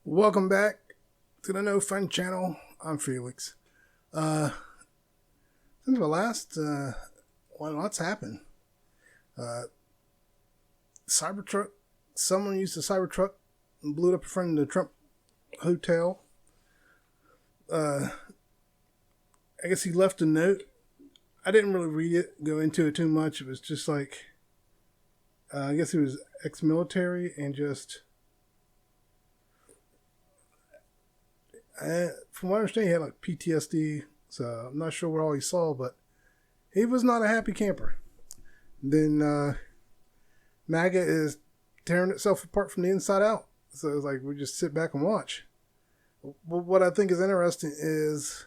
Welcome back to the No Fun Channel. I'm Felix. Since the last, what's happened? Cybertruck. Someone used a Cybertruck and blew it up in front of the Trump hotel. I guess he left a note. I didn't really read it, go into it too much. It was just like, I guess he was ex-military and just. From what I understand, he had like PTSD, so I'm not sure what all he saw, but he was not a happy camper. Then MAGA is tearing itself apart from the inside out, so it's like we just sit back and watch. What I think is interesting is,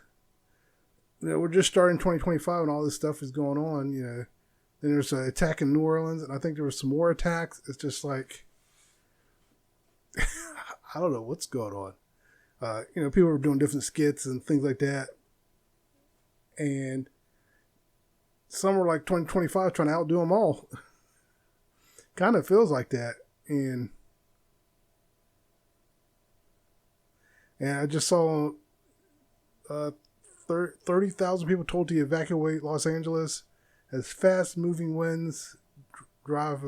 we're just starting 2025 and all this stuff is going on. Then there's an attack in New Orleans, and I think there was some more attacks. It's just like I don't know what's going on. People were doing different skits and things like that. And some were like 2025 trying to outdo them all. Kind of feels like that. And I just saw 30,000 people told to evacuate Los Angeles as fast moving winds drive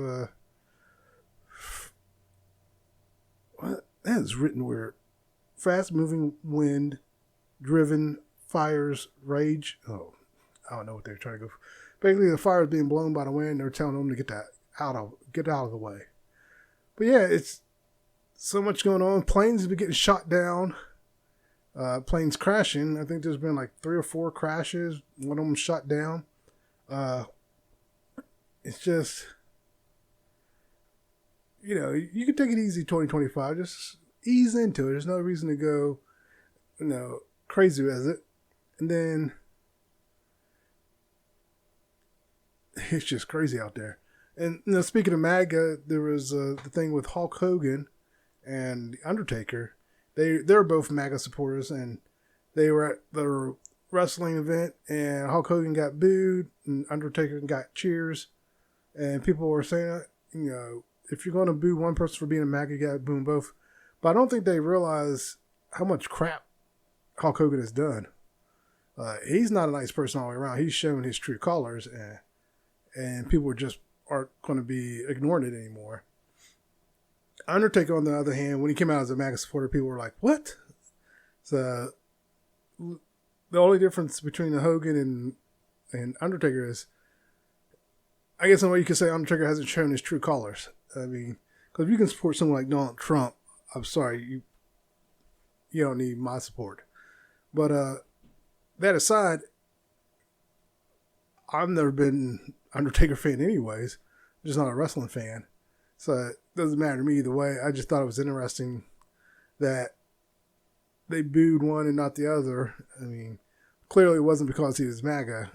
what? That is written weird. Fast-moving wind, driven fires, rage. Oh, I don't know what they're trying to go for. Basically, the fire is being blown by the wind. They're telling them to get out of the way. But yeah, it's so much going on. Planes have been getting shot down. Planes crashing. I think there's been like 3 or 4 crashes. One of them shot down. It's just, you can take it easy 2025. Just ease into it. There's no reason to go, crazy with it. And then it's just crazy out there. And speaking of MAGA, there was the thing with Hulk Hogan and The Undertaker. They're both MAGA supporters, and they were at the wrestling event, and Hulk Hogan got booed, and Undertaker got cheers. And people were saying, if you're going to boo one person for being a MAGA, you got to boo them both. But I don't think they realize how much crap Hulk Hogan has done. He's not a nice person all the way around. He's showing his true colors, and people just aren't going to be ignoring it anymore. Undertaker, on the other hand, when he came out as a MAGA supporter, people were like, what? So the only difference between the Hogan and Undertaker is, I guess in a way you could say Undertaker hasn't shown his true colors. I mean, because if you can support someone like Donald Trump, I'm sorry, you don't need my support. But that aside, I've never been Undertaker fan anyways. I'm just not a wrestling fan. So it doesn't matter to me either way. I just thought it was interesting that they booed one and not the other. I mean, clearly it wasn't because he was MAGA.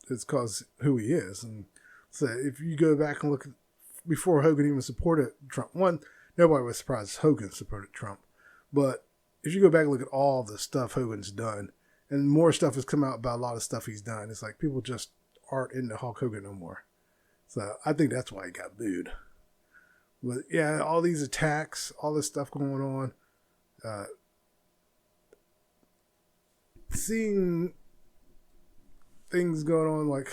It's because who he is. And so if you go back and look at, before Hogan even supported Trump, nobody was surprised Hogan supported Trump. But if you go back and look at all the stuff Hogan's done, and more stuff has come out about a lot of stuff he's done, it's like people just aren't into Hulk Hogan no more. So I think that's why he got booed. But yeah, all these attacks, all this stuff going on, seeing things going on, like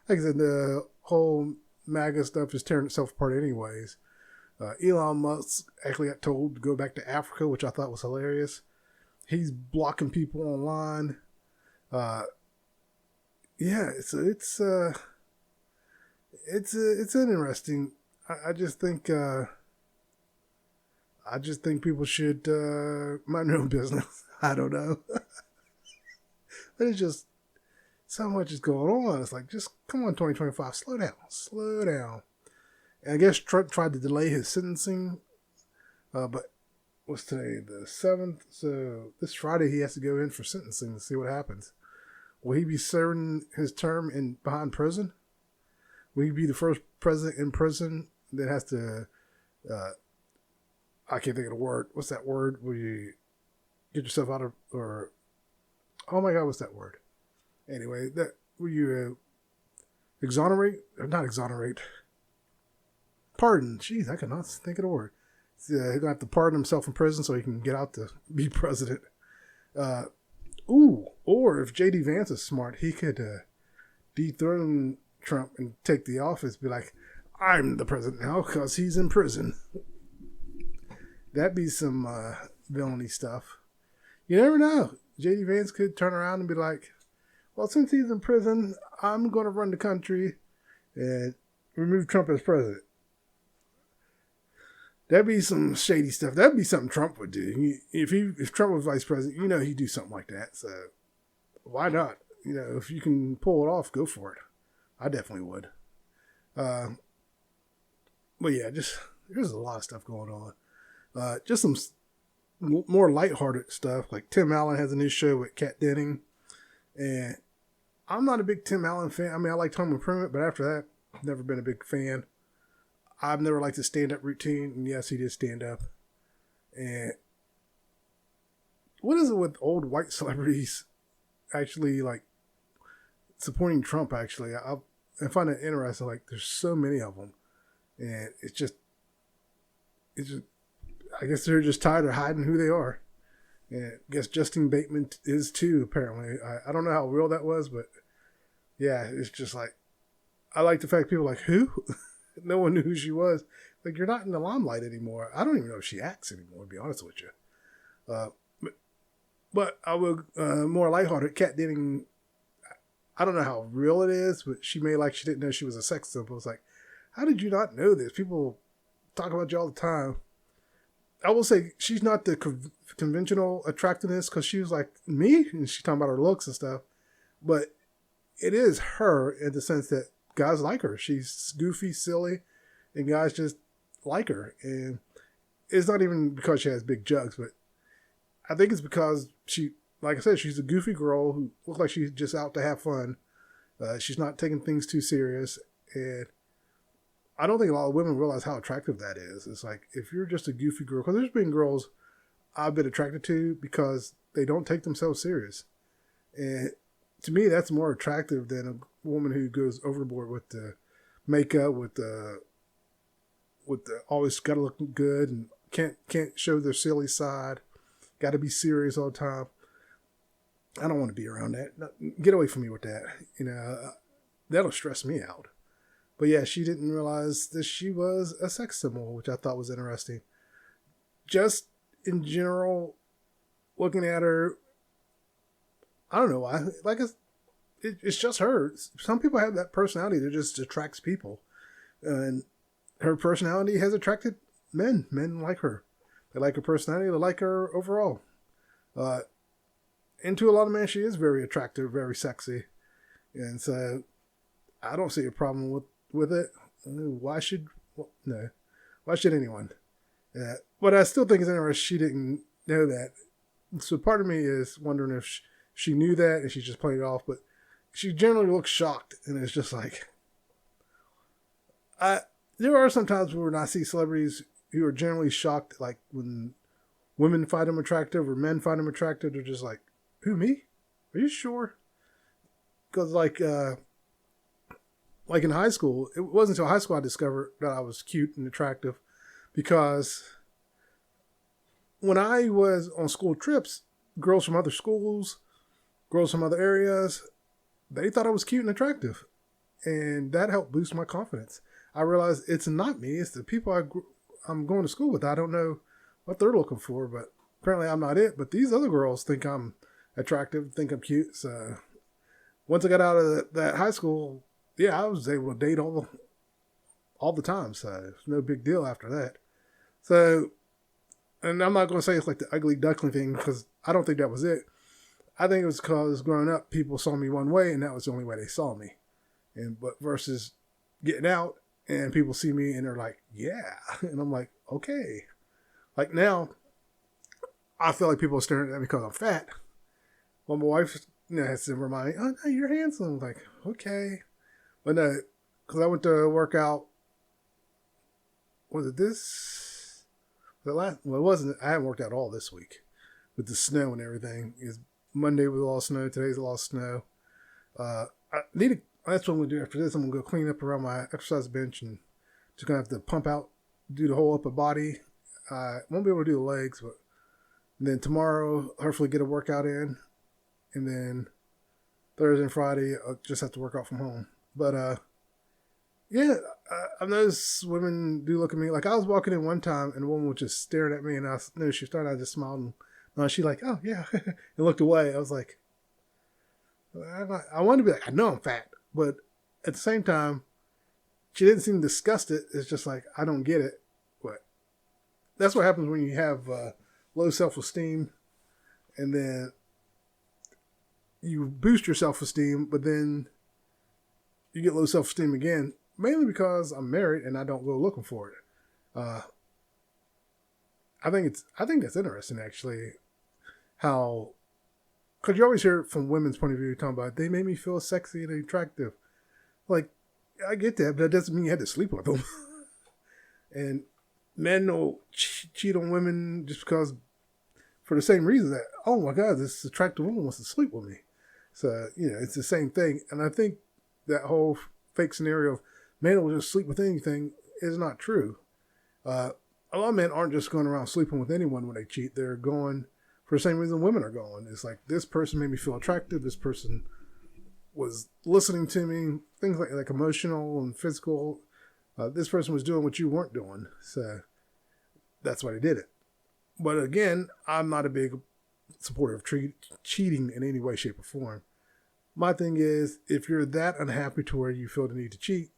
I said, the whole MAGA stuff is tearing itself apart anyways. Elon Musk actually got told to go back to Africa, which I thought was hilarious. He's blocking people online. It's interesting. I just think people should mind their own business. I don't know, but it's just so much is going on. It's like, just come on, 2025, slow down. And I guess Trump tried to delay his sentencing, but what's today, the 7th? So this Friday he has to go in for sentencing to see what happens. Will he be serving his term behind prison? Will he be the first president in prison that has to, I can't think of the word. What's that word? Will you get yourself out of, or, oh my God, what's that word? Anyway, will you exonerate, or not exonerate, pardon, jeez, I cannot think of the word. He's gonna have to pardon himself in prison so he can get out to be president. Or if J.D. Vance is smart, he could dethrone Trump and take the office. Be like, I'm the president now because he's in prison. That'd be some villainy stuff. You never know. J.D. Vance could turn around and be like, well, since he's in prison, I'm going to run the country and remove Trump as president. That'd be some shady stuff. That'd be something Trump would do. If Trump was vice president, he'd do something like that. So why not? If you can pull it off, go for it. I definitely would. But yeah, there's a lot of stuff going on. Just some more lighthearted stuff. Like Tim Allen has a new show with Kat Dennings. And I'm not a big Tim Allen fan. I mean, I like Home Improvement, but after that, I've never been a big fan. I've never liked his stand-up routine. And yes, he did stand up. And what is it with old white celebrities actually like supporting Trump? Actually, I find it interesting. Like, there's so many of them, and it's just. I guess they're just tired of hiding who they are. And I guess Justine Bateman is too. Apparently, I don't know how real that was, but yeah, it's just like I like the fact people are like, who? No one knew who she was. Like, you're not in the limelight anymore. I don't even know if she acts anymore, to be honest with you. But I will, more lighthearted, Kat Dennings, I don't know how real it is, but she made like she didn't know she was a sex symbol. It's like, how did you not know this? People talk about you all the time. I will say she's not the conventional attractiveness because she was like me, and she's talking about her looks and stuff. But it is her in the sense that guys like her. She's goofy, silly, and guys just like her. And it's not even because she has big jugs, but I think it's because she, like I said, she's a goofy girl who looks like she's just out to have fun. She's not taking things too serious. And I don't think a lot of women realize how attractive that is. It's like, if you're just a goofy girl, because there's been girls I've been attracted to because they don't take themselves serious. And to me, that's more attractive than a woman who goes overboard with the makeup, with the always got to look good and can't show their silly side. Got to be serious all the time. I don't want to be around that. Get away from me with that. That'll stress me out. But yeah, she didn't realize that she was a sex symbol, which I thought was interesting. Just in general, looking at her, I don't know why. Like, it's just her. Some people have that personality that just attracts people. And her personality has attracted men. Men like her. They like her personality. They like her overall. And to a lot of men, she is very attractive, very sexy. And so I don't see a problem with it. Why should anyone? But I still think it's interesting she didn't know that. So part of me is wondering if she knew that and she just played it off. But she generally looks shocked, and it's just like, there are some times when I see celebrities who are generally shocked, like when women find them attractive or men find them attractive. They're just like, who, me? Are you sure? Because like in high school, it wasn't until high school I discovered that I was cute and attractive, because when I was on school trips, girls from other schools, girls from other areas, they thought I was cute and attractive. And that helped boost my confidence. I realized it's not me. It's the people I'm going to school with. I don't know what they're looking for, but apparently I'm not it. But these other girls think I'm attractive, think I'm cute. So once I got out of that high school, yeah, I was able to date all the time. So it's no big deal after that. So, and I'm not going to say it's like the ugly duckling thing, because I don't think that was it. I think it was because growing up, people saw me one way, and that was the only way they saw me. But versus getting out and people see me and they're like, yeah. And I'm like, okay. Like now, I feel like people are staring at me because I'm fat. Well, my wife has to remind me, oh, no, you're handsome. I'm like, okay. But no, because I went to work out. Was it this? The last? Well, it wasn't. I haven't worked out all this week with the snow and everything. It's Monday with a lot of snow. Today's a lot of snow. That's what I'm going to do after this. I'm going to go clean up around my exercise bench and just going to have to pump out, do the whole upper body. I won't be able to do the legs, but then tomorrow, hopefully get a workout in. And then Thursday and Friday, I'll just have to work out from home. But yeah, I've noticed women do look at me. Like I was walking in one time and a woman was just staring at me and I noticed she started, I just smiled and she like, oh yeah, and looked away. I was like, I wanted to be like, I know I'm fat, but at the same time, she didn't seem disgusted. It's just like, I don't get it. But that's what happens when you have low self-esteem and then you boost your self-esteem, but then you get low self-esteem again, mainly because I'm married and I don't go looking for it. I think that's interesting actually, how, because you always hear it from women's point of view talking about they made me feel sexy and attractive. Like, I get that, but that doesn't mean you had to sleep with them. And men will cheat on women just because, for the same reason that, oh my God, this attractive woman wants to sleep with me. So, it's the same thing. And I think that whole fake scenario of men will just sleep with anything is not true. A lot of men aren't just going around sleeping with anyone when they cheat. They're going for the same reason women are going. It's like, this person made me feel attractive. This person was listening to me. Things like emotional and physical. This person was doing what you weren't doing. So that's why they did it. But again, I'm not a big supporter of cheating in any way, shape, or form. My thing is, if you're that unhappy to where you feel the need to cheat,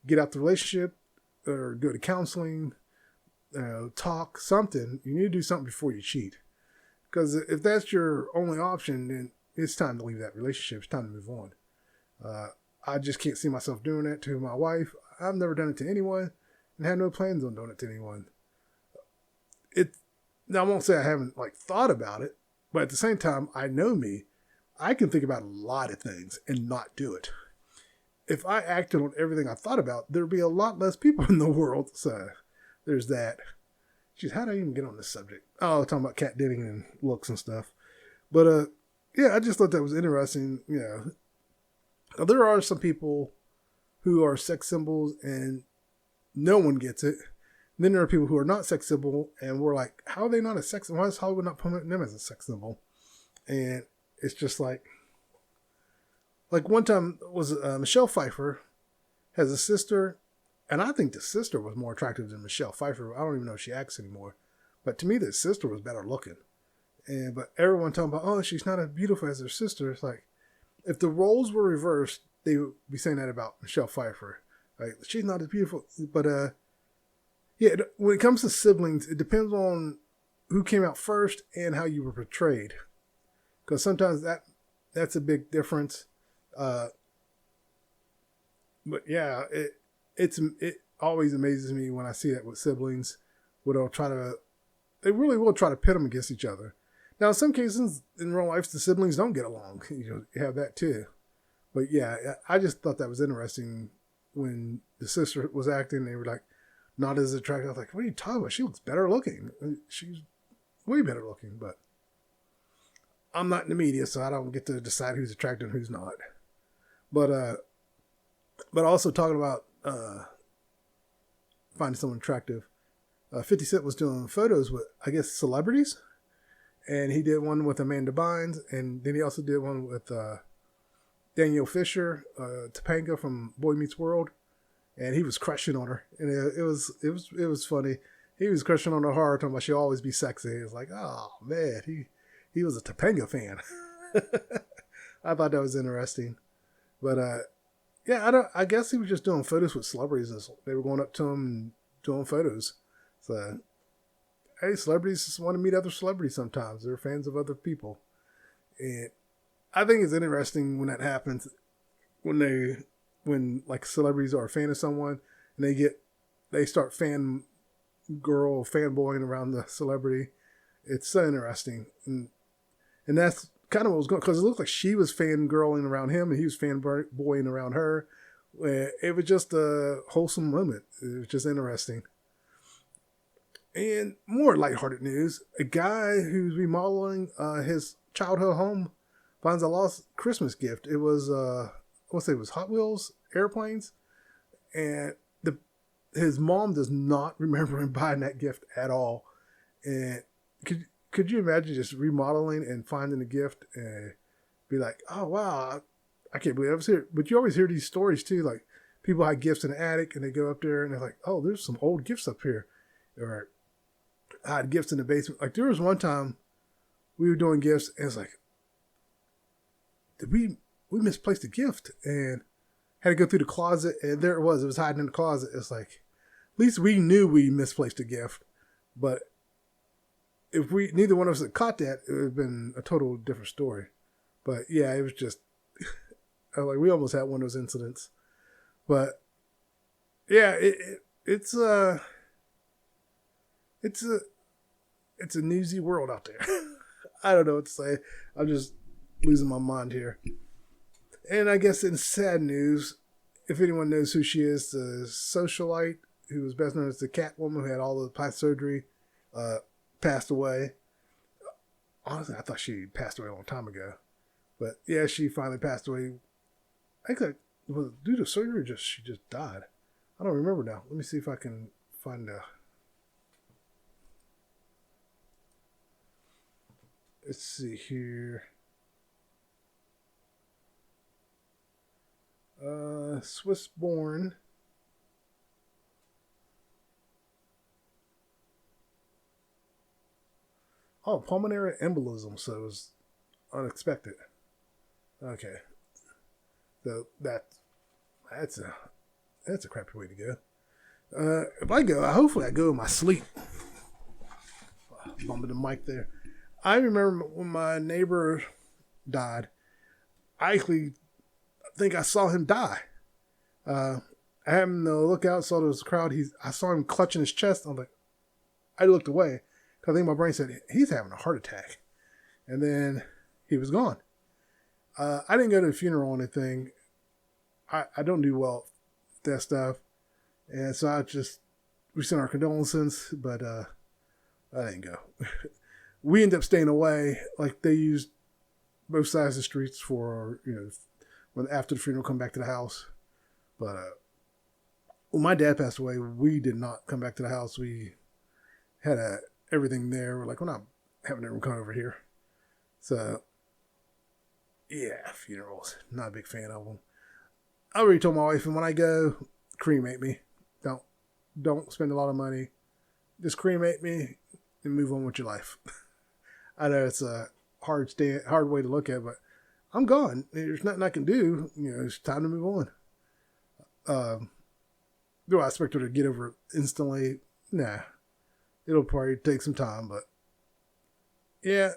get out the relationship or go to counseling, talk, something. You need to do something before you cheat. Because if that's your only option, then it's time to leave that relationship. It's time to move on. I just can't see myself doing that to my wife. I've never done it to anyone and have no plans on doing it to anyone. Now, I won't say I haven't thought about it, but at the same time, I know me. I can think about a lot of things and not do it. If I acted on everything I thought about, there'd be a lot less people in the world. So there's that. Jeez, how did I even get on this subject? Oh, talking about cat dating and looks and stuff. But yeah, I just thought that was interesting. There are some people who are sex symbols and no one gets it. And then there are people who are not sex symbol and we're like, how are they not a sex symbol? Why is Hollywood not promoting them as a sex symbol? And it's just like one time was Michelle Pfeiffer has a sister, and I think the sister was more attractive than Michelle Pfeiffer. I don't even know if she acts anymore. But to me, the sister was better looking. But everyone talking about, oh, she's not as beautiful as her sister. It's like, if the roles were reversed, they would be saying that about Michelle Pfeiffer. Like, she's not as beautiful. But yeah, when it comes to siblings, it depends on who came out first and how you were portrayed. Because sometimes that's a big difference. But yeah, it always amazes me when I see that with siblings, where they really will try to pit them against each other. Now, in some cases in real life, the siblings don't get along. You have that too. But yeah, I just thought that was interesting when the sister was acting. They were like, not as attractive. I was like, what are you talking about? She looks better looking. She's way better looking, but I'm not in the media, so I don't get to decide who's attractive and who's not. But also talking about finding someone attractive. 50 Cent was doing photos with, I guess, celebrities. And he did one with Amanda Bynes. And then he also did one with Danielle Fisher, Topanga from Boy Meets World. And he was crushing on her. And it was funny. He was crushing on her hard, talking about she'll always be sexy. It was like, oh, man, he was a Topanga fan. I thought that was interesting. But yeah, I guess he was just doing photos with celebrities. And they were going up to him and doing photos. So, hey, celebrities just want to meet other celebrities sometimes. They're fans of other people. And I think it's interesting when that happens, when celebrities are a fan of someone and they start fanboying around the celebrity. It's so interesting. And that's kind of what was going, because it looked like she was fangirling around him and he was fanboying around her. It was just a wholesome moment. It was just interesting. And more lighthearted news, a guy who's remodeling his childhood home finds a lost Christmas gift. It was, it was Hot Wheels airplanes. And his mom does not remember him buying that gift at all. And could you imagine just remodeling and finding a gift and be like, oh wow, I can't believe I was here. But you always hear these stories too, like people had gifts in the attic and they go up there and they're like, oh, there's some old gifts up here. Or I had gifts in the basement. Like there was one time we were doing gifts and it's like, did we misplaced a gift and had to go through the closet and there it was hiding in the closet. It's like, at least we knew we misplaced a gift, but if neither one of us had caught that, it would have been a total different story. But yeah, it was just, like we almost had one of those incidents. But yeah, it's a newsy world out there. I don't know what to say. I'm just losing my mind here. And I guess in sad news, if anyone knows who she is, the socialite who was best known as the Catwoman who had all the plastic surgery, passed away. Honestly, I thought she passed away a long time ago. But yeah, she finally passed away. I think was it due to surgery or she just died? I don't remember now. Let me see if I can find a... Let's see here. Swiss born. Oh, pulmonary embolism, so it was unexpected. Okay. So that's a crappy way to go. If I go, hopefully I go in my sleep. Bumping the mic there. I remember when my neighbor died, I actually think I saw him die. I happened to look out, saw there was a crowd. I saw him clutching his chest. I looked away. I think my brain said, he's having a heart attack. And then he was gone. I didn't go to the funeral or anything. I don't do well with that stuff. And so we sent our condolences, but I didn't go. We ended up staying away. Like they used both sides of the streets for, when after the funeral come back to the house. But when my dad passed away, we did not come back to the house. We had everything there. We're like, we're not having everyone come over here. So, yeah, funerals. Not a big fan of them. I already told my wife, and when I go, cremate me. Don't spend a lot of money. Just cremate me and move on with your life. I know it's a hard way to look at it, but I'm gone. There's nothing I can do. It's time to move on. Do I expect her to get over it instantly? Nah. It'll probably take some time, but yeah.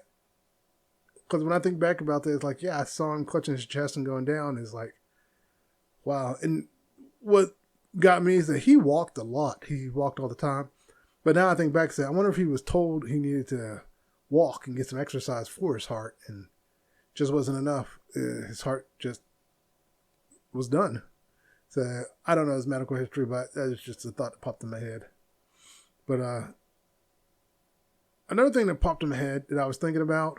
Because when I think back about this, like, yeah, I saw him clutching his chest and going down. It's like, wow. And what got me is that he walked a lot. He walked all the time. But now I think back and say, I wonder if he was told he needed to walk and get some exercise for his heart, and just wasn't enough. His heart just was done. So I don't know his medical history, but that was just a thought that popped in my head. But another thing that popped in my head that I was thinking about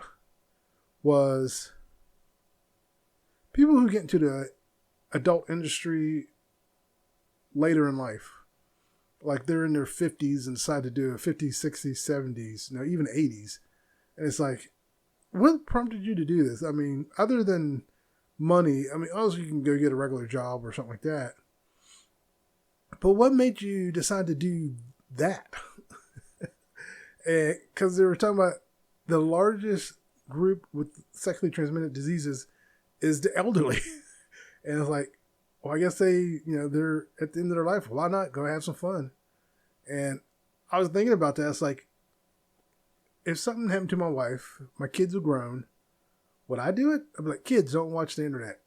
was people who get into the adult industry later in life. Like they're in their 50s and decide to do a 50s, 60s, 70s, even 80s. And it's like, what prompted you to do this? I mean, other than money, also you can go get a regular job or something like that. But what made you decide to do that? Because they were talking about the largest group with sexually transmitted diseases is the elderly. And it's like, well, I guess they're at the end of their life. Why not go have some fun? And I was thinking about that. It's like, if something happened to my wife, my kids are grown, would I do it? I'd be like, kids, don't watch the internet.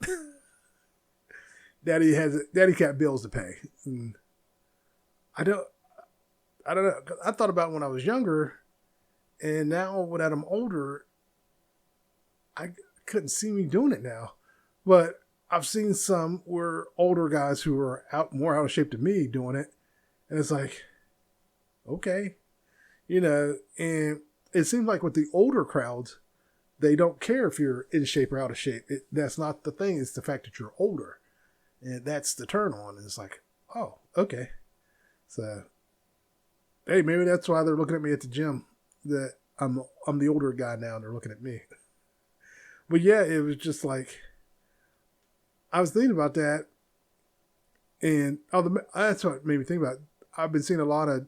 Daddy got bills to pay. And I don't know. I thought about when I was younger, and now that I'm older, I couldn't see me doing it now. But I've seen some where older guys who are more out of shape than me doing it. And it's like, okay, and it seems like with the older crowds, they don't care if you're in shape or out of shape. That's not the thing. It's the fact that you're older. And that's the turn on. And it's like, oh, okay. So, hey, maybe that's why they're looking at me at the gym. That I'm the older guy now, and they're looking at me. But yeah, it was just like I was thinking about that, and that's what made me think about it. I've been seeing a lot of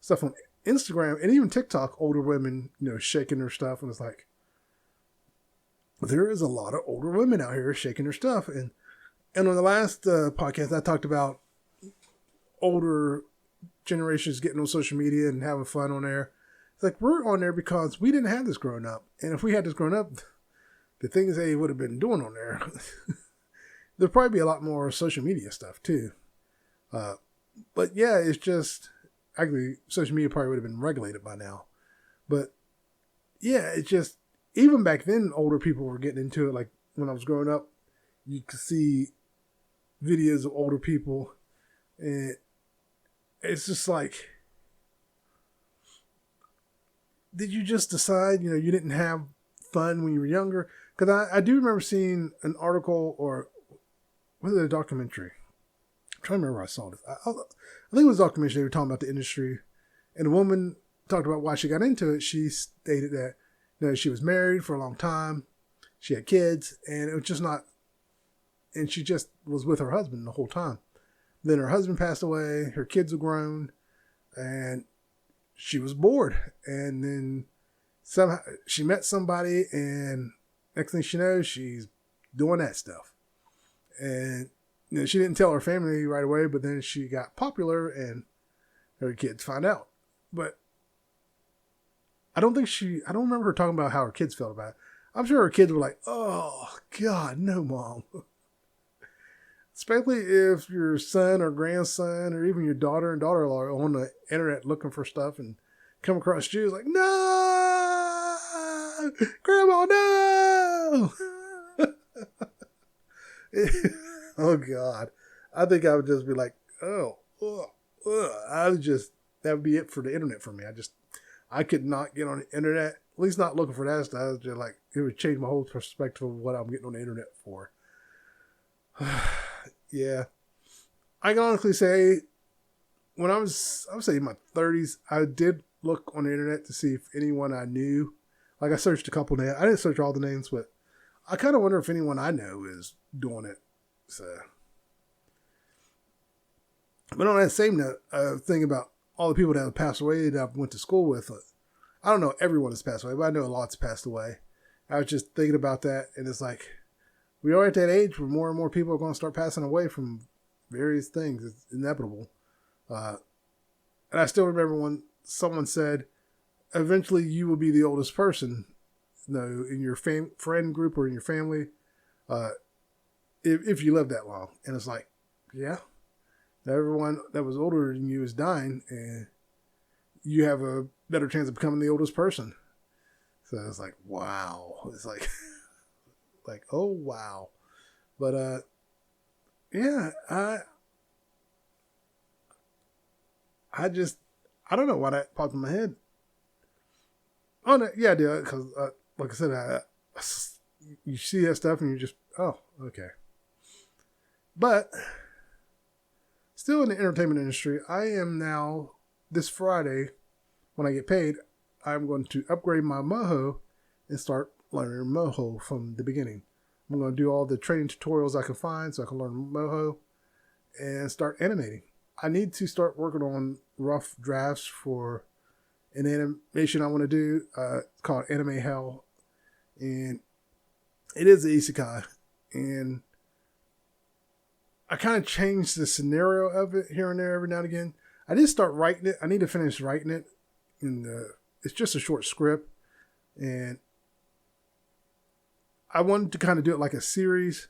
stuff on Instagram and even TikTok, older women, shaking their stuff, and it's like there is a lot of older women out here shaking their stuff. And on the last podcast, I talked about older generations getting on social media and having fun on there. It's like we're on there because we didn't have this growing up, and if we had this growing up, the things they would have been doing on there, there'd probably be a lot more social media stuff too. But yeah, it's just actually social media probably would have been regulated by now. But yeah, it's just even back then, older people were getting into it. Like when I was growing up, you could see videos of older people, and it's just like, did you just decide, you didn't have fun when you were younger? Because I do remember seeing an article, or was it a documentary? I'm trying to remember where I saw this. I think it was a documentary. They were talking about the industry, and a woman talked about why she got into it. She stated that she was married for a long time, she had kids, and it was just not, and she just was with her husband the whole time. Then her husband passed away, her kids were grown, and she was bored. And then somehow she met somebody, and next thing she knows, she's doing that stuff. And she didn't tell her family right away, but then she got popular, and her kids found out. But I don't remember her talking about how her kids felt about it. I'm sure her kids were like, "Oh God, no, Mom." Especially if your son or grandson or even your daughter and daughter-in-law are on the internet looking for stuff and come across you, it's like, "No, Grandma, no." Oh God, I think I would just be like, that would be it for the internet for me. I could not get on the internet, at least not looking for that stuff. I was just like, it would change my whole perspective of what I'm getting on the internet for. Yeah. I can honestly say, when I would say in my 30s, I did look on the internet to see if anyone I knew, like I searched a couple names. I didn't search all the names, but I kind of wonder if anyone I know is doing it. So, but on that same note, thing about all the people that have passed away that I went to school with, I don't know everyone has passed away, but I know a lot's passed away. I was just thinking about that, and it's like, we are at that age where more and more people are going to start passing away from various things. It's inevitable. And I still remember when someone said, eventually you will be the oldest person, in your friend group or in your family, if you live that long. And it's like, yeah, everyone that was older than you is dying, and you have a better chance of becoming the oldest person. So it's like, wow. It's like, oh wow. But yeah, I don't know why that popped in my head. Oh no, yeah, I do, because like I said, you see that stuff and you just, oh, okay. But still in the entertainment industry, I am now, this Friday, when I get paid, I'm going to upgrade my Moho and start learning Moho from the beginning. I'm going to do all the training tutorials I can find so I can learn Moho and start animating. I need to start working on rough drafts for an animation I want to do. It's called Anime Hell, and it is an isekai, and I kind of change the scenario of it here and there every now and again. I did start writing it. I need to finish writing it. It's just a short script, and I wanted to kind of do it like a series.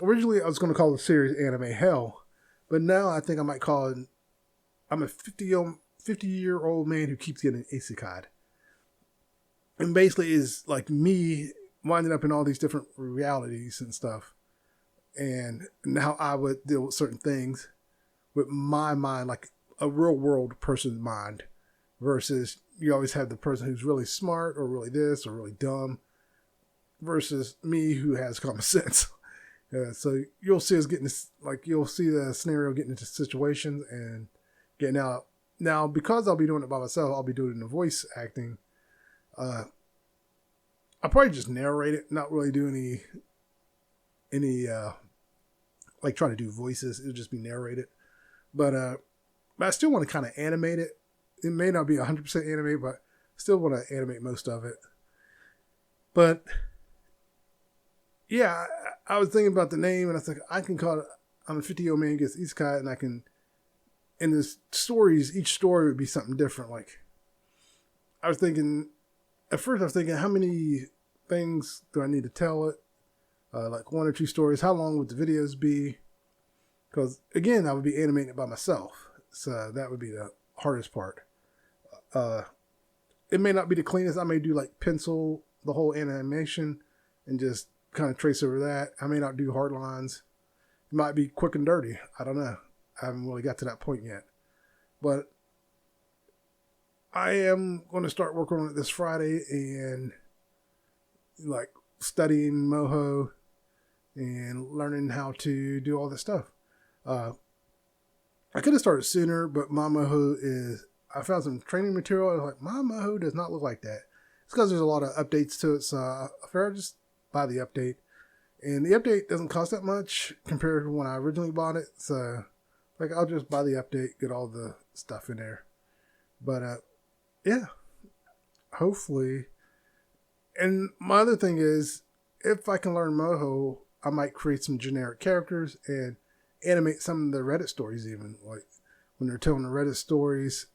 Originally, I was going to call the series Anime Hell, but now I think I might call it, I'm a 50-year-old man who keeps getting isekai'd. And basically is like me winding up in all these different realities and stuff. And how I would deal with certain things with my mind, like a real world person's mind, versus you always have the person who's really smart or really this or really dumb, versus me who has common sense. So you'll see us getting this, like you'll see the scenario getting into situations and getting out. Now, because I'll be doing it by myself, I'll be doing the voice acting. I'll probably just narrate it, not really do any like try to do voices. It'll just be narrated. But I still want to kind of animate it. It may not be 100% animated, but still want to animate most of it. But yeah, I was thinking about the name, and I was like, I can call it I'm a 50-year-old man gets East Cat, and I can, in the stories, each story would be something different. Like, I was thinking, at first I was thinking, how many things do I need to tell it? Like 1 or 2 stories. How long would the videos be? Because, again, I would be animating it by myself. So that would be the hardest part. It may not be the cleanest. I may do like pencil the whole animation and just kind of trace over that. I may not do hard lines. It might be quick and dirty. I don't know. I haven't really got to that point yet. But I am going to start working on it this Friday and like studying Moho and learning how to do all this stuff. I could have started sooner, but my Moho is, I found some training material. I was like, my Moho does not look like that. It's because there's a lot of updates to it. So I figured I'd just buy the update. And the update doesn't cost that much compared to when I originally bought it. So like, I'll just buy the update, get all the stuff in there. But yeah, hopefully. And my other thing is, if I can learn Moho, I might create some generic characters and animate some of the Reddit stories even. Like when they're telling the Reddit stories.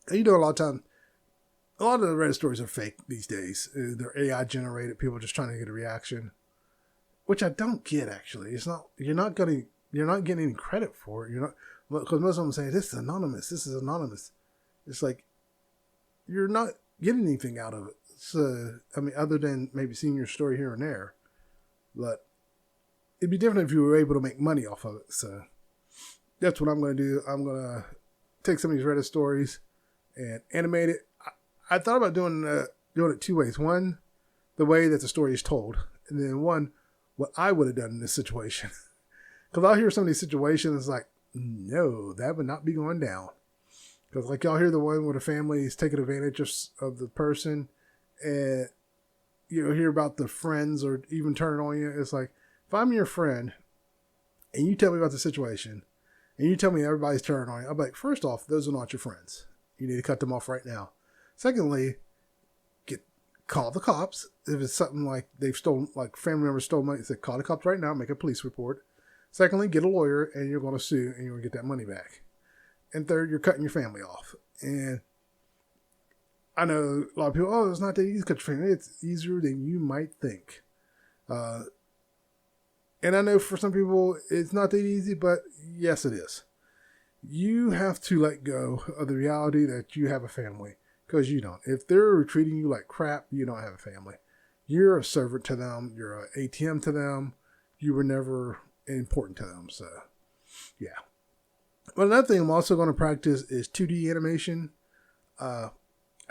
And you know, a lot of the Reddit stories are fake these days. They're AI generated, people just trying to get a reaction. Which I don't get, actually. It's not, you're not getting any credit for it. You're not, because most of them say, this is anonymous. It's like, you're not getting anything out of it. So, I mean, other than maybe seeing your story here and there. But it'd be different if you were able to make money off of it. So that's what I'm going to do. I'm going to take some of these Reddit stories and animate it. I thought about doing it 2 ways. One, the way that the story is told. And then one, what I would have done in this situation. Because I'll hear some of these situations like, no, that would not be going down. Because like y'all hear the one where the family is taking advantage of the person, and you know, hear about the friends or even turn on you. It's like, if I'm your friend and you tell me about the situation and you tell me everybody's turning on you, I'm like, first off, those are not your friends. You need to cut them off right now. Secondly, call the cops. If it's something like they've stolen, like family members stole money, say call the cops right now, make a police report. Secondly, get a lawyer and you're going to sue and you're going to get that money back. And third, you're cutting your family off. And I know a lot of people, it's not that easy to cut your family. It's easier than you might think. And I know for some people it's not that easy, but yes, it is. You have to let go of the reality that you have a family. Because you don't. If they're treating you like crap, you don't have a family. You're a servant to them. You're an ATM to them. You were never important to them. So, yeah. But another thing I'm also going to practice is 2D animation. I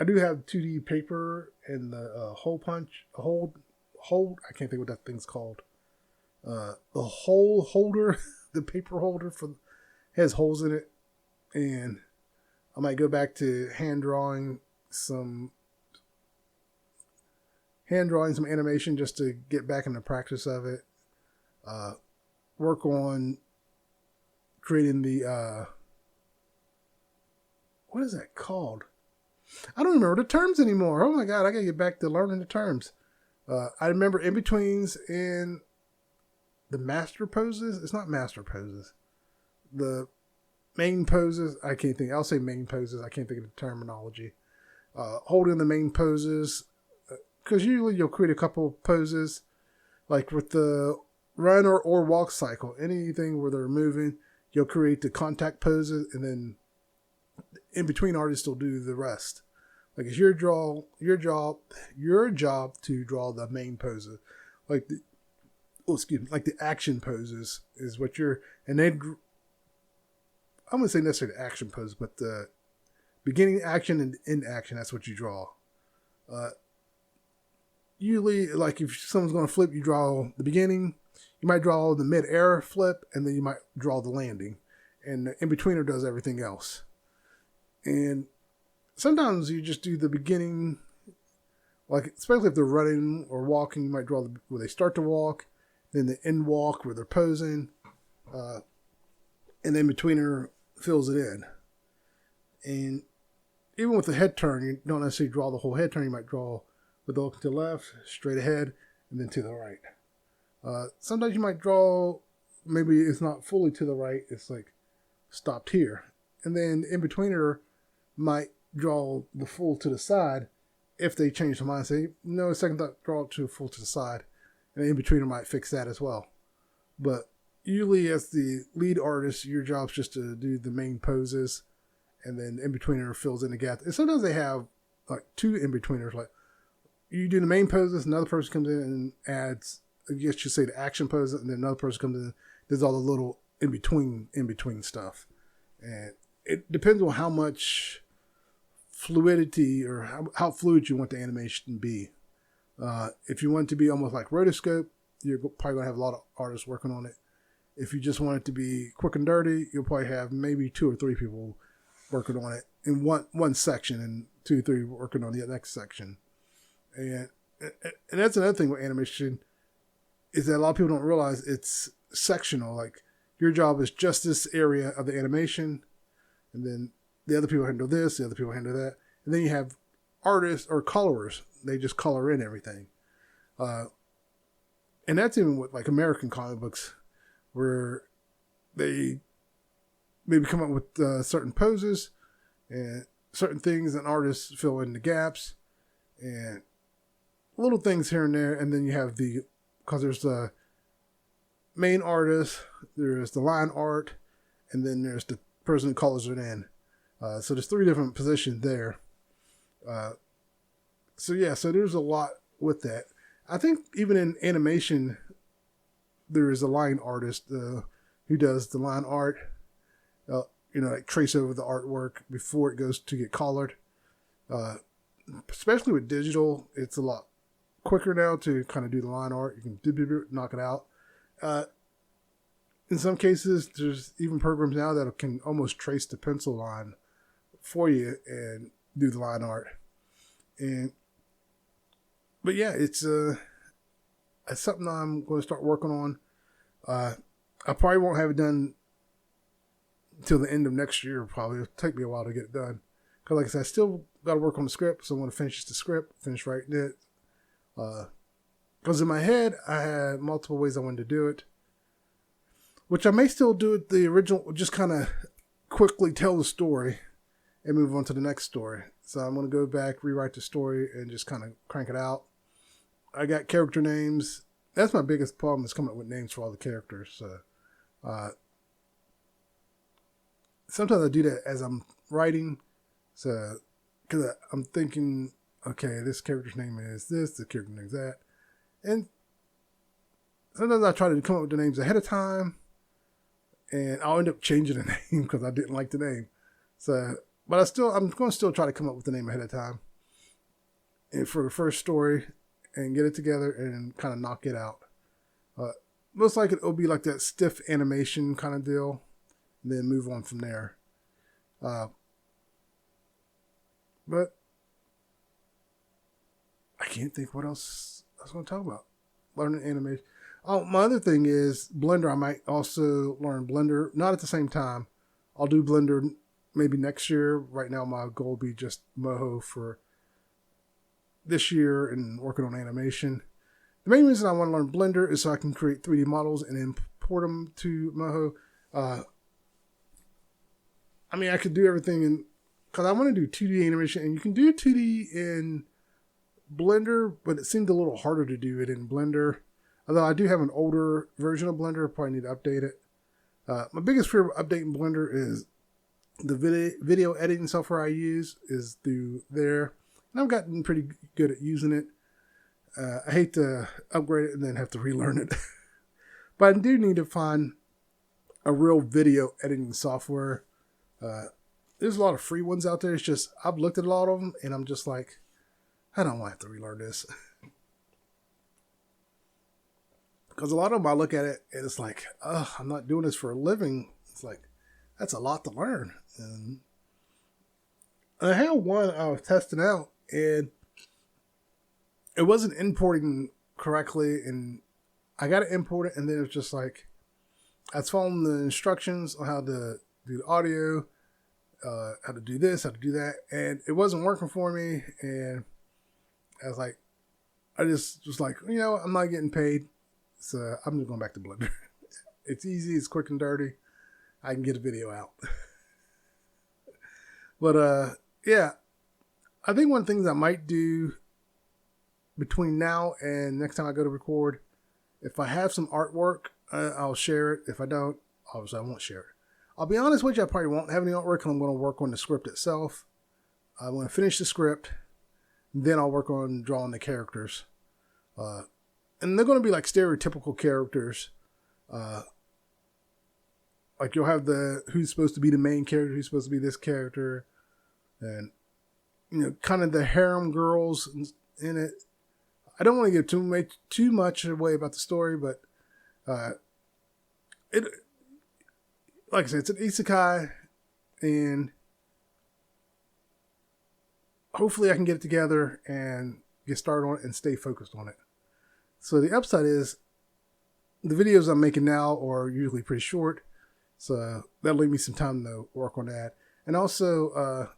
do have 2D paper and the hole I can't think what that thing's called. The hole holder, the paper holder has holes in it. And I might go back to hand drawing some animation just to get back in the practice of it. Work on creating the what is that called? I don't remember the terms anymore. Oh my god, I gotta get back to learning the terms. I remember in-betweens and the master poses. It's not master poses. The main poses, I can't think. I'll say main poses. I can't think of the terminology. Holding the main poses, because usually you'll create a couple poses, like with the run or walk cycle. Anything where they're moving, you'll create the contact poses, and then in between artists will do the rest. Like it's your job to draw the main poses, like the action poses is what you're, and then I wouldn't say necessarily the action pose, but the beginning action and end action, that's what you draw. Usually, like if someone's going to flip, you draw the beginning. You might draw the mid-air flip, and then you might draw the landing. and the in-betweener does everything else. And sometimes you just do the beginning, like especially if they're running or walking, you might draw where they start to walk, then the end walk where they're posing, and the in-betweener fills it in. And even with the head turn, you don't necessarily draw the whole head turn. You might draw with the look to the left, straight ahead, and then to the right. Sometimes you might draw, maybe it's not fully to the right, it's like stopped here. And then in-betweener might draw the full to the side if they change their mind. Say, no, second thought, draw it to full to the side. And the in-betweener might fix that as well. But usually as the lead artist, your job's just to do the main poses, and then in-betweener fills in the gap. And sometimes they have like two in-betweeners. Like you do the main poses, another person comes in and adds, I guess you say the action poses, and then another person comes in, does all the little in-between stuff. And it depends on how much fluidity or how fluid you want the animation to be. If you want it to be almost like rotoscope, you're probably going to have a lot of artists working on it. If you just want it to be quick and dirty, you'll probably have maybe 2 or 3 people working on it in one section, and 2 or 3 working on the next section. And that's another thing with animation, is that a lot of people don't realize it's sectional. Like your job is just this area of the animation, and then the other people handle this, the other people handle that. And then you have artists or colorers. They just color in everything. And that's even with like American comic books, where they maybe come up with certain poses and certain things, and artists fill in the gaps and little things here and there. And then you have because there's the main artist, there's the line art, and then there's the person who colors it in. So there's 3 different positions there. So there's a lot with that. I think even in animation, there is a line artist who does the line art, like trace over the artwork before it goes to get colored. Especially with digital, it's a lot quicker now to kind of do the line art. You can knock it out. In some cases, there's even programs now that can almost trace the pencil line for you and do the line art. But yeah, it's something I'm going to start working on. I probably won't have it done until the end of next year. Probably it'll take me a while to get it done, because like I said, I still got to work on the script. So I want to finish the script, finish writing it. Because in my head, I had multiple ways I wanted to do it, which I may still do it the original, just kind of quickly tell the story and move on to the next story. So I'm going to go back, rewrite the story, and just kind of crank it out. I got character names. That's my biggest problem, is coming up with names for all the characters. So, sometimes I do that as I'm writing. So, because I'm thinking, okay, this character's name is this, the character's name is that. And sometimes I try to come up with the names ahead of time, and I'll end up changing the name because I didn't like the name. So, but I'm going to still try to come up with the name ahead of time, and for the first story, and get it together and kind of knock it out. Most likely it'll be like that stiff animation kind of deal, and then move on from there. But I can't think what else I was going to talk about. Learning animation. Oh, my other thing is Blender. I might also learn Blender, not at the same time. I'll do Blender maybe next year. Right now, my goal will be just Moho for this year and working on animation. The main reason I want to learn Blender is so I can create 3D models and import them to Moho. I could do everything because I want to do 2D animation, and you can do 2D in Blender, but it seemed a little harder to do it in Blender. Although I do have an older version of Blender, probably need to update it. My biggest fear of updating Blender is the video editing software I use is through there. And I've gotten pretty good at using it. I hate to upgrade it and then have to relearn it. But I do need to find a real video editing software. There's a lot of free ones out there. It's just, I've looked at a lot of them and I'm just like, I don't want to have to relearn this. Because a lot of them, I look at it and it's like, I'm not doing this for a living. It's like, that's a lot to learn. And I had one I was testing out, and it wasn't importing correctly, and I got to import it, and then it was just like, I was following the instructions on how to do the audio, how to do this, how to do that, and it wasn't working for me, and I was like, I just was like, I'm not getting paid, so I'm just going back to Blender. It's easy, it's quick and dirty. I can get a video out. But yeah, I think one of the things I might do between now and next time I go to record, if I have some artwork, I'll share it. If I don't, obviously I won't share it. I'll be honest with you, I probably won't have any artwork. I'm going to work on the script itself. I'm going to finish the script, then I'll work on drawing the characters. And they're going to be like stereotypical characters. Like you'll have who's supposed to be the main character, who's supposed to be this character, and kind of the harem girls in it. I don't want to give too much away about the story, but it, like I said, it's an isekai, and hopefully I can get it together and get started on it and stay focused on it. So the upside is the videos I'm making now are usually pretty short, so that'll leave me some time to work on that. And also,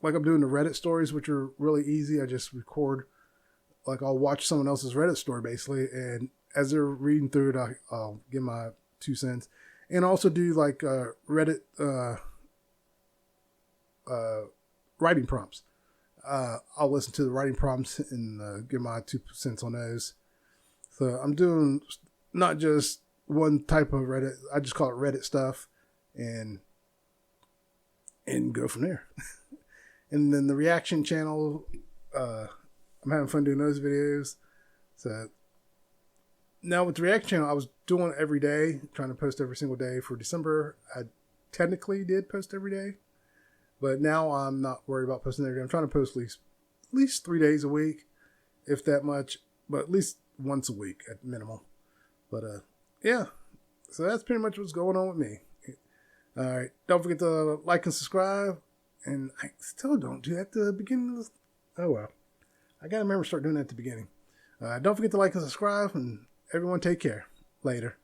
like I'm doing the Reddit stories, which are really easy. I just record, like I'll watch someone else's Reddit story basically, and as they're reading through it, I'll give my 2 cents. And also do like Reddit writing prompts. I'll listen to the writing prompts and give my 2 cents on those. So I'm doing not just one type of Reddit. I just call it Reddit stuff, and go from there. And then the reaction channel, I'm having fun doing those videos. So now with the reaction channel, I was doing it every day, trying to post every single day for December. I technically did post every day, but now I'm not worried about posting every day. I'm trying to post at least 3 days a week, if that much, but at least once a week at minimum. But yeah, so that's pretty much what's going on with me. All right, don't forget to like and subscribe. And I still don't do that at the beginning of this. Oh well, I gotta remember to start doing that at the beginning. Don't forget to like and subscribe, and everyone take care. Later.